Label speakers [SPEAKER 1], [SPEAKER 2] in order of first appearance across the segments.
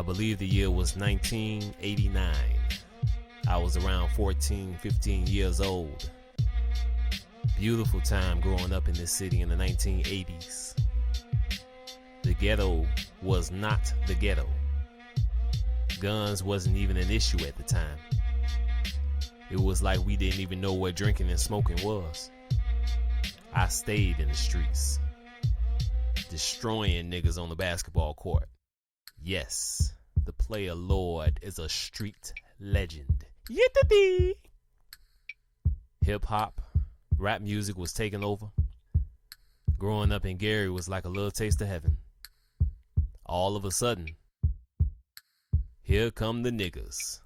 [SPEAKER 1] believe the year was 1989. I was around 14, 15 years old. Beautiful time growing up in this city in the 1980s. The ghetto was not the ghetto. Guns wasn't even an issue at the time. It was like we didn't even know what drinking and smoking was. I stayed in the streets, destroying niggas on the basketball court. Yes, the player Lord is a street legend. Yippee! Hip hop, rap music was taking over. Growing up in Gary was like a little taste of heaven. All of a sudden, here come the niggas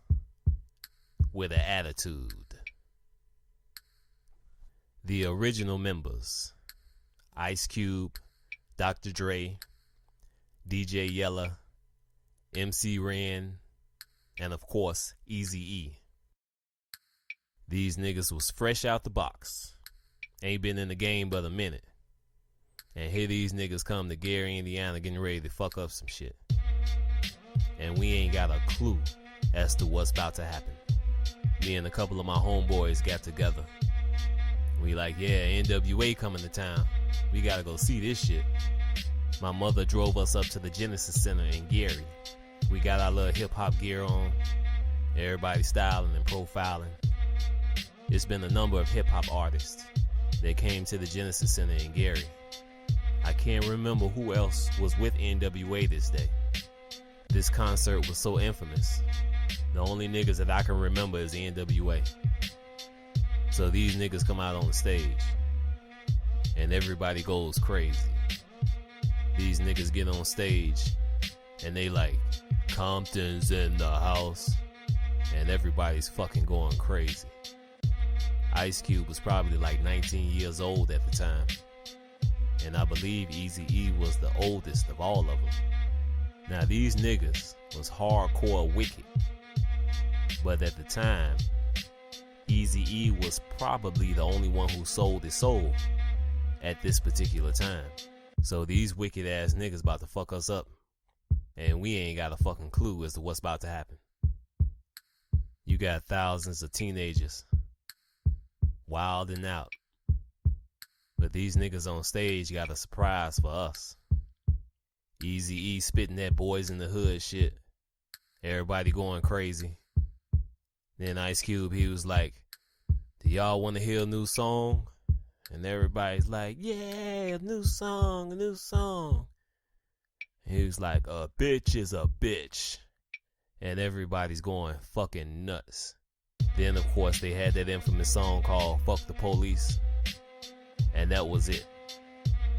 [SPEAKER 1] with an attitude. The original members: Ice Cube, Dr. Dre, DJ Yella, MC Ren, and of course, Eazy-E. These niggas was fresh out the box. Ain't been in the game but a minute. And here these niggas come to Gary, Indiana, getting ready to fuck up some shit. And we ain't got a clue as to what's about to happen. Me and a couple of my homeboys got together. We like, yeah, N.W.A coming to town. We gotta go see this shit. My mother drove us up to the Genesis Center in Gary. We got our little hip-hop gear on. Everybody styling and profiling. It's been a number of hip-hop artists that came to the Genesis Center in Gary. I can't remember who else was with N.W.A this day. This concert was so infamous. The only niggas that I can remember is N.W.A. So these niggas come out on the stage and everybody goes crazy. These niggas get on stage and they like, Compton's in the house, and everybody's fucking going crazy. Ice Cube was probably like 19 years old at the time, and I believe Eazy-E was the oldest of all of them. Now these niggas was hardcore wicked, but at the time, Eazy-E was probably the only one who sold his soul at this particular time. So these wicked ass niggas about to fuck us up, and we ain't got a fucking clue as to what's about to happen. You got thousands of teenagers wilding out, but these niggas on stage got a surprise for us. Eazy-E spitting that Boys in the Hood shit. Everybody going crazy. Then Ice Cube, he was like, do y'all want to hear a new song? And everybody's like, yeah, a new song, a new song. And he was like, a bitch is a bitch. And everybody's going fucking nuts. Then, of course, they had that infamous song called Fuck the Police. And that was it.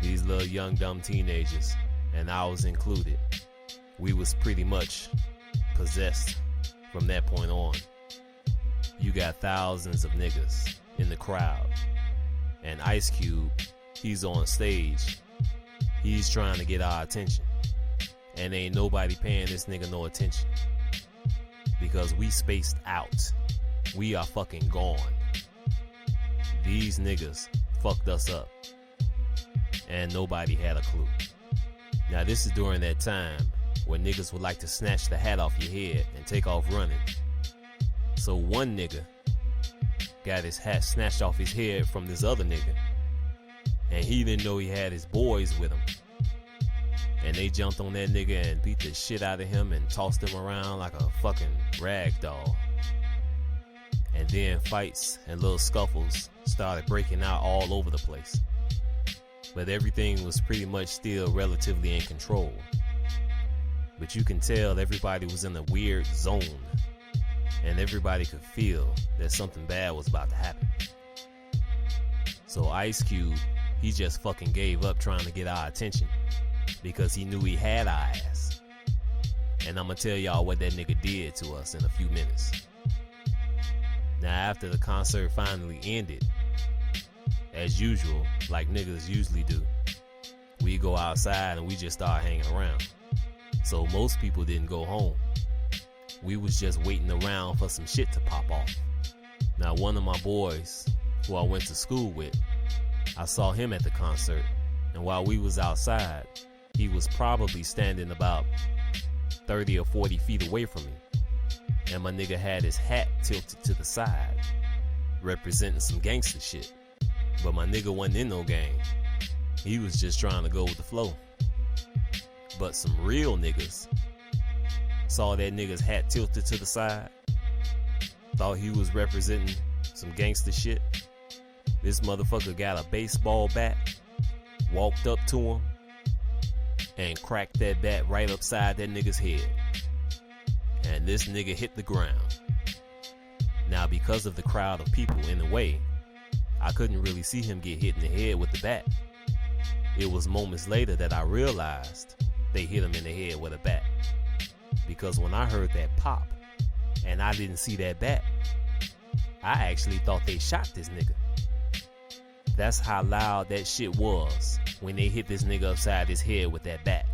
[SPEAKER 1] These little young dumb teenagers, and I was included, we was pretty much possessed from that point on. You got thousands of niggas in the crowd, and Ice Cube, he's on stage. He's trying to get our attention, and ain't nobody paying this nigga no attention because we spaced out. We are fucking gone. These niggas fucked us up, and nobody had a clue. Now this is during that time when niggas would like to snatch the hat off your head and take off running. So one nigga got his hat snatched off his head from this other nigga, and he didn't know he had his boys with him. And they jumped on that nigga and beat the shit out of him and tossed him around like a fucking rag doll. And then fights and little scuffles started breaking out all over the place. But everything was pretty much still relatively in control. But you can tell everybody was in a weird zone, and everybody could feel that something bad was about to happen. So Ice Cube, he just fucking gave up trying to get our attention because he knew he had our ass. And I'm gonna tell y'all what that nigga did to us in a few minutes. Now after the concert finally ended, as usual, like niggas usually do, we go outside and we just start hanging around. So most people didn't go home. We was just waiting around for some shit to pop off. Now one of my boys, who I went to school with, I saw him at the concert, and while we was outside, he was probably standing about 30 or 40 feet away from me. And my nigga had his hat tilted to the side, representing some gangster shit. But my nigga wasn't in no gang. He was just trying to go with the flow. But some real niggas saw that nigga's hat tilted to the side, thought he was representing some gangster shit. This motherfucker got a baseball bat, walked up to him, and cracked that bat right upside that nigga's head. And this nigga hit the ground. Now, because of the crowd of people in the way, I couldn't really see him get hit in the head with the bat. It was moments later that I realized they hit him in the head with a bat. Because when I heard that pop, and I didn't see that bat, I actually thought they shot this nigga. That's how loud that shit was when they hit this nigga upside his head with that bat.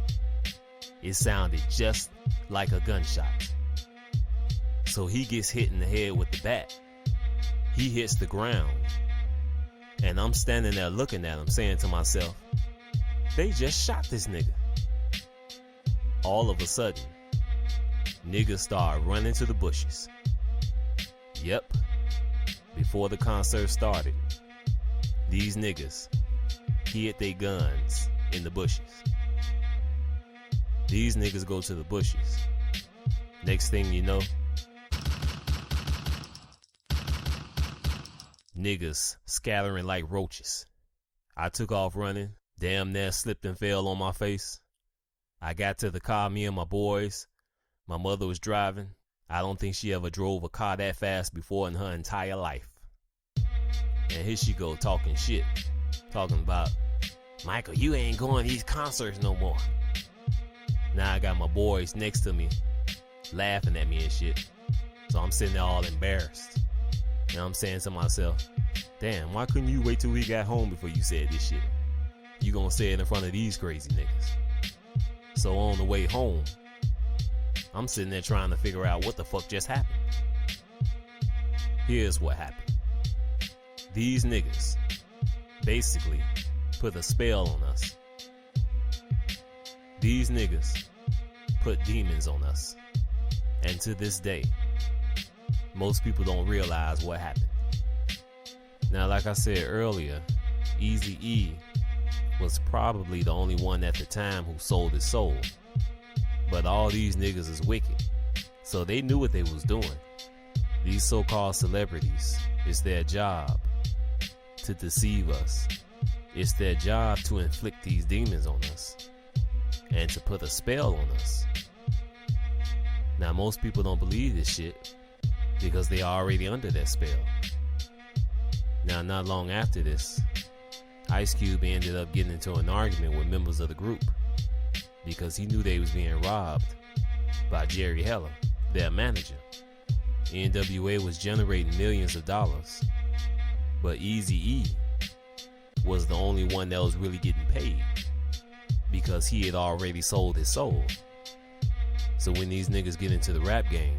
[SPEAKER 1] It sounded just like a gunshot. So he gets hit in the head with the bat. He hits the ground. And I'm standing there looking at him, saying to myself, they just shot this nigga. All of a sudden, niggas start running to the bushes. Yep. Before the concert started, these niggas hid their guns in the bushes. These niggas go to the bushes. Next thing you know, niggas scattering like roaches. I took off running, damn near slipped and fell on my face. I got to the car, me and my boys. My mother was driving. I don't think she ever drove a car that fast before in her entire life. And here she go talking shit. Talking about, Michael, you ain't going to these concerts no more. Now I got my boys next to me laughing at me and shit. So I'm sitting there all embarrassed. And I'm saying to myself, damn, why couldn't you wait till we got home before you said this shit? You gonna say it in front of these crazy niggas. So on the way home, I'm sitting there trying to figure out what the fuck just happened. Here's what happened. These niggas basically put a spell on us. These niggas put demons on us. And to this day, most people don't realize what happened. Now, like I said earlier, Eazy-E was probably the only one at the time who sold his soul. But all these niggas is wicked, so they knew what they was doing. These so-called celebrities, it's their job to deceive us. It's their job to inflict these demons on us and to put a spell on us. Now, most people don't believe this shit because they are already under that spell. Now, not long after this, Ice Cube ended up getting into an argument with members of the group because he knew they was being robbed by Jerry Heller, their manager. N.W.A. was generating millions of dollars, but Eazy-E was the only one that was really getting paid because he had already sold his soul. So when these niggas get into the rap game,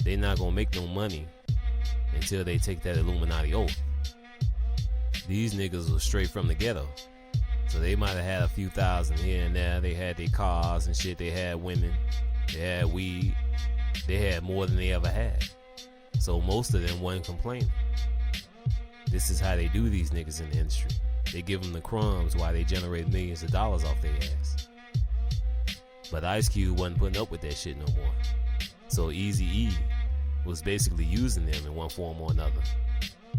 [SPEAKER 1] they not gonna make no money until they take that Illuminati oath. These niggas was straight from the ghetto, so they might have had a few thousand here and there. They had their cars and shit, they had women, they had weed, they had more than they ever had. So most of them wasn't complaining. This is how they do these niggas in the industry. They give them the crumbs while they generate millions of dollars off their ass. But Ice Cube wasn't putting up with that shit no more. So Eazy-E was basically using them in one form or another.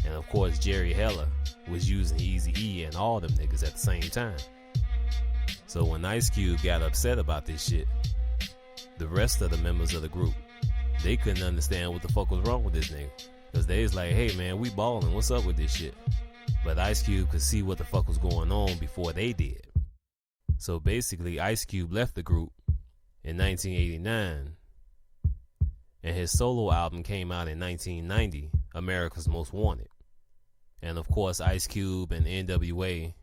[SPEAKER 1] And of course Jerry Heller was using Eazy-E and all them niggas at the same time. So when Ice Cube got upset about this shit, the rest of the members of the group, they couldn't understand what the fuck was wrong with this nigga. Cause they was like, hey man, we ballin', what's up with this shit? But Ice Cube could see what the fuck was going on before they did. So basically Ice Cube left the group in 1989, and his solo album came out in 1990, America's Most Wanted. And of course Ice Cube and N.W.A.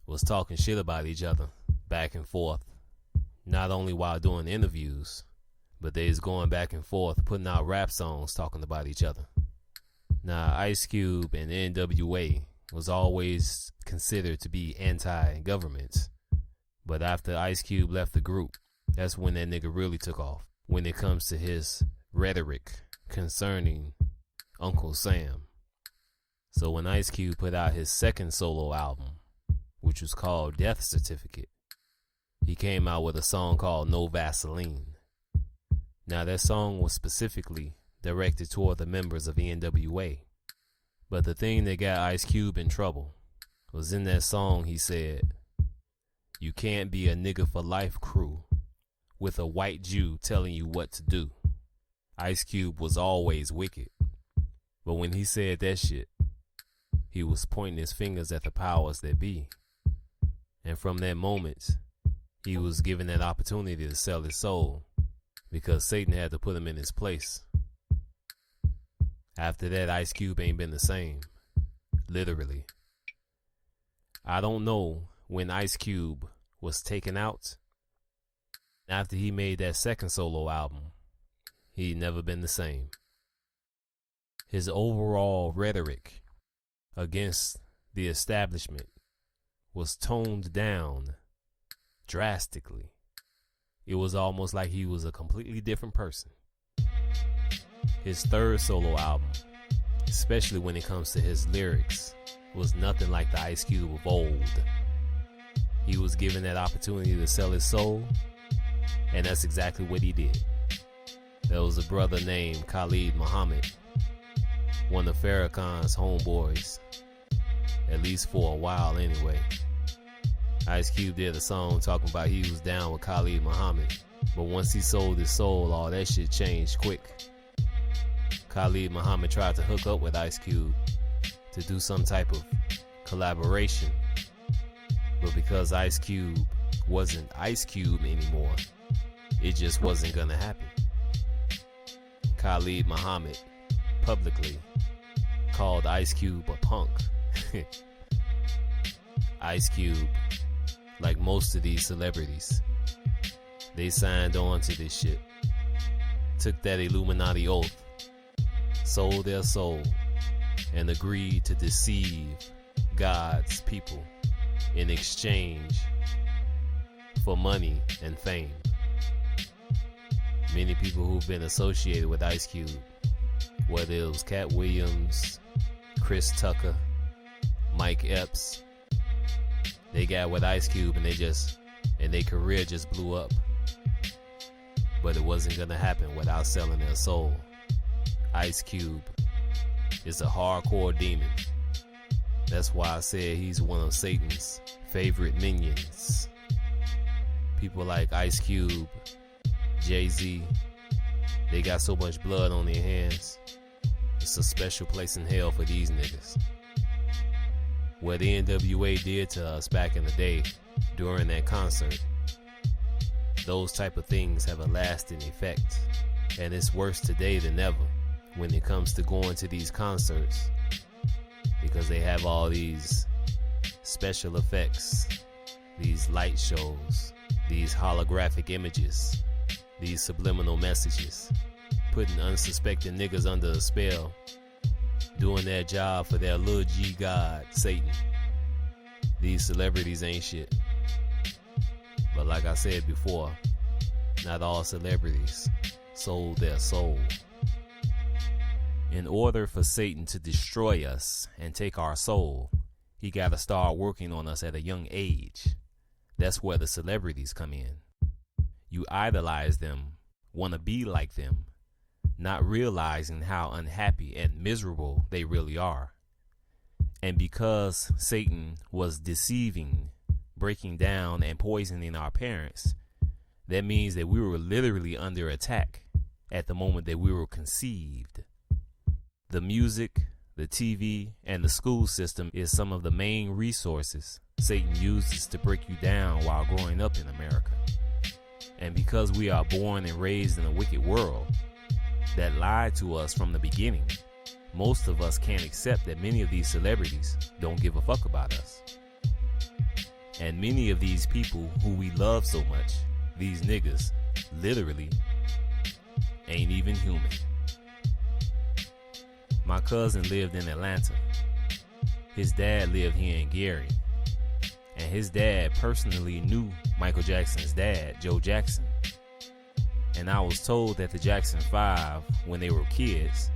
[SPEAKER 1] was talking shit about each other back and forth, not only while doing interviews, but they was going back and forth putting out rap songs talking about each other. Now Ice Cube and N.W.A. was always considered to be anti-government, but after Ice Cube left the group, That's when that nigga really took off. When it comes to his rhetoric concerning Uncle Sam. So when Ice Cube put out his second solo album, which was called Death Certificate, he came out with a song called No Vaseline. Now that song was specifically directed toward the members of N.W.A. But the thing that got Ice Cube in trouble was in that song he said, "You can't be a nigga for life crew with a white Jew telling you what to do." Ice Cube was always wicked. But when he said that shit, he was pointing his fingers at the powers that be. And from that moment, he was given that opportunity to sell his soul because Satan had to put him in his place. After that, Ice Cube ain't been the same. Literally. I don't know when Ice Cube was taken out. After he made that second solo album, he'd never been the same. His overall rhetoric against the establishment was toned down drastically. It was almost like he was a completely different person. His third solo album, especially when it comes to his lyrics, was nothing like the Ice Cube of old. He was given that opportunity to sell his soul, and that's exactly what he did. There was a brother named Khalid Muhammad, one of Farrakhan's homeboys, at least for a while anyway. Ice Cube did a song talking about he was down with Khalid Muhammad, but once he sold his soul, all that shit changed quick. Khalid Muhammad tried to hook up with Ice Cube to do some type of collaboration, but because Ice Cube wasn't Ice Cube anymore, it just wasn't gonna happen. Khalid Muhammad publicly called Ice Cube a punk. Ice Cube, like most of these celebrities, they signed on to this shit, took that Illuminati oath, sold their soul, and agreed to deceive God's people in exchange for money and fame. Many people who've been associated with Ice Cube, whether it was Cat Williams, Chris Tucker, Mike Epps, they got with Ice Cube and their career just blew up. But it wasn't gonna happen without selling their soul. Ice Cube is a hardcore demon. That's why I said he's one of Satan's favorite minions. People like Ice Cube, Jay-Z, they got so much blood on their hands. It's a special place in hell for these niggas. What the N.W.A did to us back in the day during that concert, those type of things have a lasting effect. And it's worse today than ever when it comes to going to these concerts, because they have all these special effects, these light shows, these holographic images, these subliminal messages, putting unsuspecting niggas under a spell, doing their job for their little G God, Satan. These celebrities ain't shit. But like I said before, not all celebrities sold their soul. In order for Satan to destroy us and take our soul, he gotta start working on us at a young age. That's where the celebrities come in. You idolize them, wanna be like them, not realizing how unhappy and miserable they really are. And because Satan was deceiving, breaking down, and poisoning our parents, that means that we were literally under attack at the moment that we were conceived. The music, the TV, and the school system is some of the main resources Satan uses to break you down while growing up in America. And because we are born and raised in a wicked world that lied to us from the beginning, most of us can't accept that many of these celebrities don't give a fuck about us. And many of these people who we love so much, these niggas, literally ain't even human. My cousin lived in Atlanta. His dad lived here in Gary. And his dad personally knew Michael Jackson's dad, Joe Jackson. And I was told that the Jackson 5, when they were kids,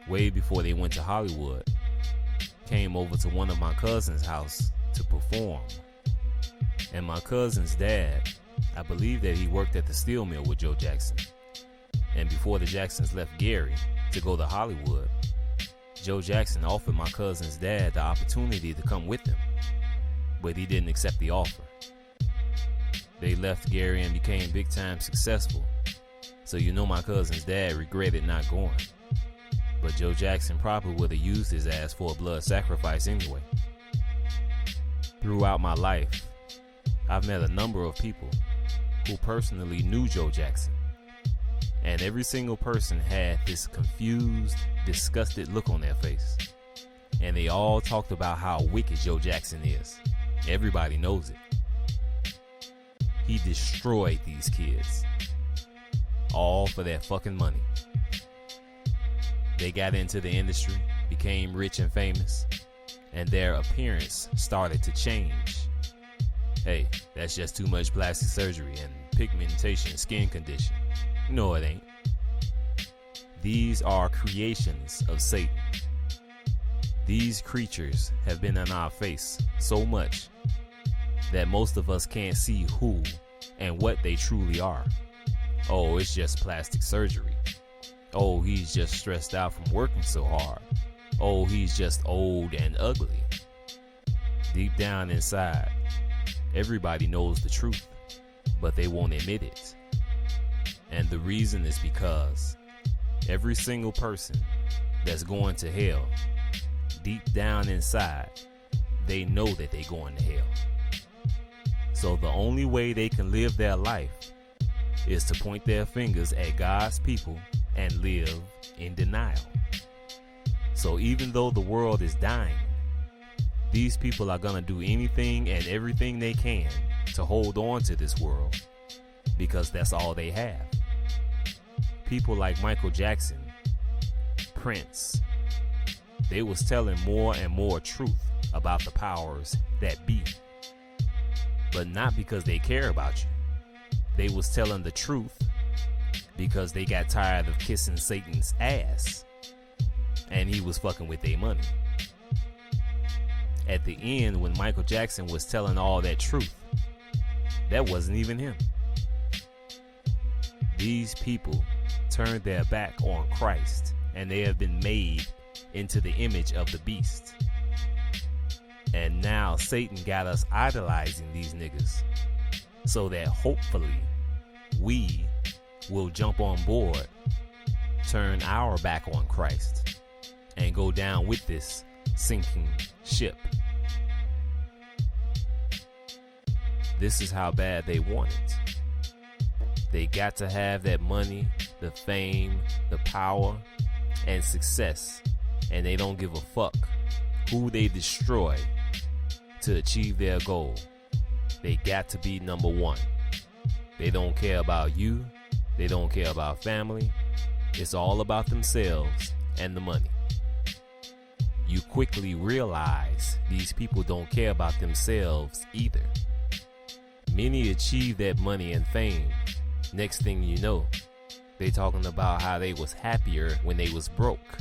[SPEAKER 1] way before they went to Hollywood, came over to one of my cousin's house to perform. And my cousin's dad, I believe that he worked at the steel mill with Joe Jackson. And before the Jacksons left Gary to go to Hollywood, Joe Jackson offered my cousin's dad the opportunity to come with him, but he didn't accept the offer. They left Gary and became big time successful, so you know my cousin's dad regretted not going. But Joe Jackson probably would have used his ass for a blood sacrifice anyway. Throughout my life, I've met a number of people who personally knew Joe Jackson. And every single person had this confused, disgusted look on their face. And they all talked about how wicked Joe Jackson is. Everybody knows it. He destroyed these kids. All for their fucking money. They got into the industry, became rich and famous, and their appearance started to change. Hey, that's just too much plastic surgery and pigmentation skin condition. No, it ain't. These are creations of Satan. These creatures have been in our face so much that most of us can't see who and what they truly are. Oh, it's just plastic surgery. Oh, he's just stressed out from working so hard. Oh, he's just old and ugly. Deep down inside, everybody knows the truth, but they won't admit it. And the reason is because every single person that's going to hell, deep down inside, they know that they're going to hell. So the only way they can live their life is to point their fingers at God's people and live in denial. So even though the world is dying, these people are going to do anything and everything they can to hold on to this world, because that's all they have. People like Michael Jackson, Prince, they was telling more and more truth about the powers that be. But not because they care about you. They was telling the truth because they got tired of kissing Satan's ass, and he was fucking with their money. At the end, when Michael Jackson was telling all that truth, that wasn't even him. These people turned their back on Christ, and they have been made into the image of the beast. And now Satan got us idolizing these niggas, so that hopefully we will jump on board, turn our back on Christ, and go down with this sinking ship. This is how bad they want it. They got to have that money, the fame, the power, and success, and they don't give a fuck who they destroy to achieve their goal. They got to be number one. They don't care about you. They don't care about family. It's all about themselves and the money. You quickly realize these people don't care about themselves either. Many achieve that money and fame. Next thing you know, they talking about how they was happier when they was broke.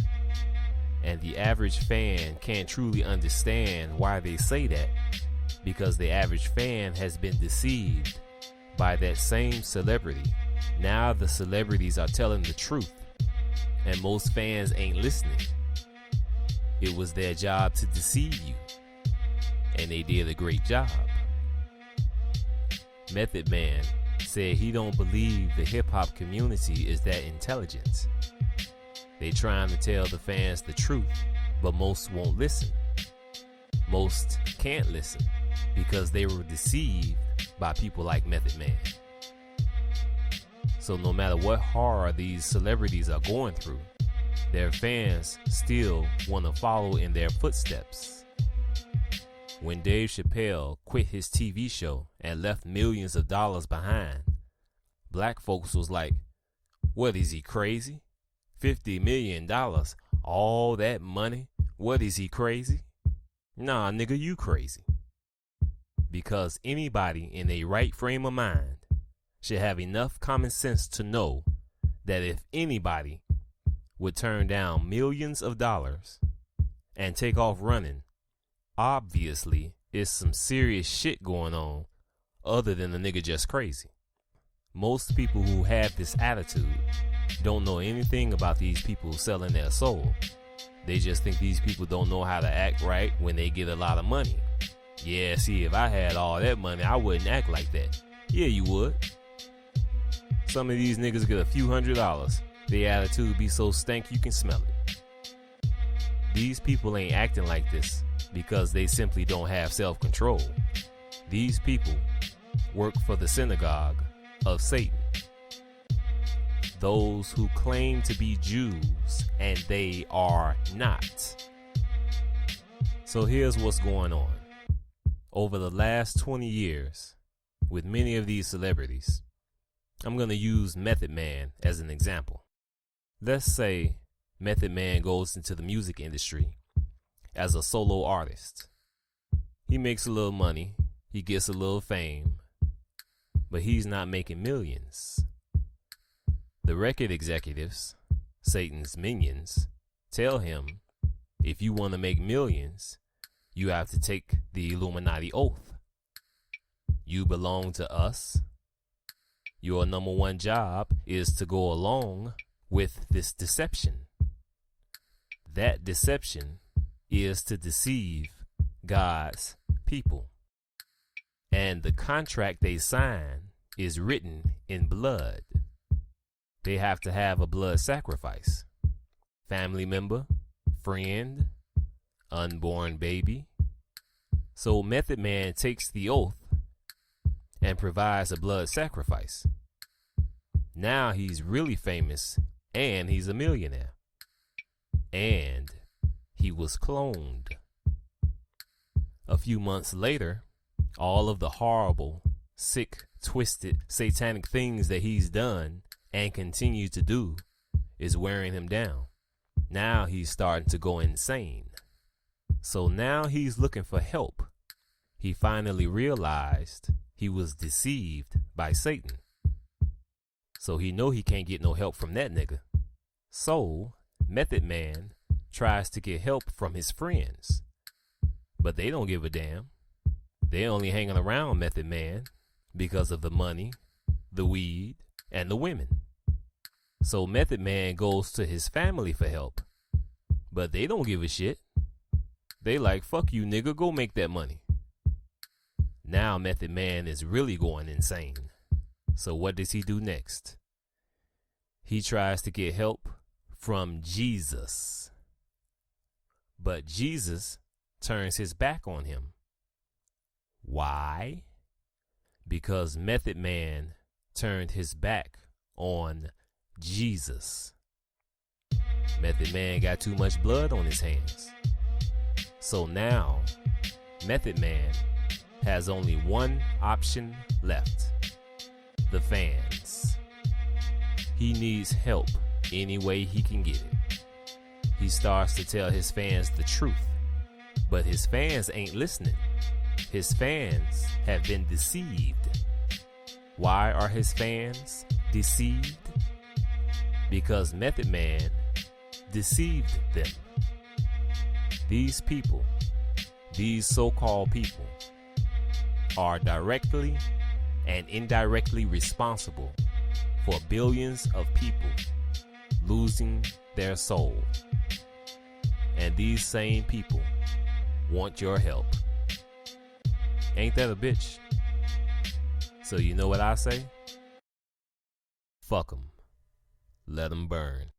[SPEAKER 1] And the average fan can't truly understand why they say that, because the average fan has been deceived by that same celebrity. Now the celebrities are telling the truth, and most fans ain't listening. It was their job to deceive you, and they did a great job. Method Man said he don't believe the hip-hop community is that intelligent. They trying to tell the fans the truth, but most won't listen. Most can't listen because they were deceived by people like Method Man. So no matter what horror these celebrities are going through, their fans still want to follow in their footsteps. When Dave Chappelle quit his TV show and left millions of dollars behind, black folks was like, what is he, crazy? $50 million, all that money? What is he, crazy? Nah, nigga, you crazy. Because anybody in a right frame of mind should have enough common sense to know that if anybody would turn down millions of dollars and take off running, obviously it's some serious shit going on other than the nigga just crazy. Most people who have this attitude don't know anything about these people selling their soul. They just think these people don't know how to act right when they get a lot of money. Yeah, see, if I had all that money, I wouldn't act like that. Yeah, you would. Some of these niggas get a few $100s. Their attitude be so stank you can smell it. These people ain't acting like this because they simply don't have self-control. These people work for the synagogue of Satan. Those who claim to be Jews and they are not. So here's what's going on. Over the last 20 years, with many of these celebrities, I'm going to use Method Man as an example. Let's say Method Man goes into the music industry as a solo artist. He makes a little money, he gets a little fame, but he's not making millions. The record executives, Satan's minions, tell him, if you want to make millions, you have to take the Illuminati oath. You belong to us. Your number one job is to go along with this deception. That deception is to deceive God's people. And the contract they sign is written in blood. They have to have a blood sacrifice. Family member, friend, unborn baby. So Method Man takes the oath and provides a blood sacrifice. Now he's really famous and he's a millionaire. And he was cloned. A few months later, all of the horrible, sick, twisted, satanic things that he's done and continue to do is wearing him down. Now he's starting to go insane. So now he's looking for help. He finally realized he was deceived by Satan. So he know he can't get no help from that nigga. So Method Man tries to get help from his friends. But they don't give a damn. They only hanging around Method Man because of the money, the weed, and the women. So Method Man goes to his family for help. But they don't give a shit. They like, fuck you nigga, go make that money. Now Method Man is really going insane. So what does he do next? He tries to get help from Jesus. But Jesus turns his back on him. Why? Because Method Man turned his back on Jesus. Method Man got too much blood on his hands. So now, Method Man has only one option left. The fans. He needs help any way he can get it. He starts to tell his fans the truth. But his fans ain't listening. His fans have been deceived. Why are his fans deceived? Because Method Man deceived them. These people, these so-called people, are directly and indirectly responsible for billions of people losing their soul. And these same people want your help. Ain't that a bitch? So you know what I say? Fuck 'em. Let 'em burn.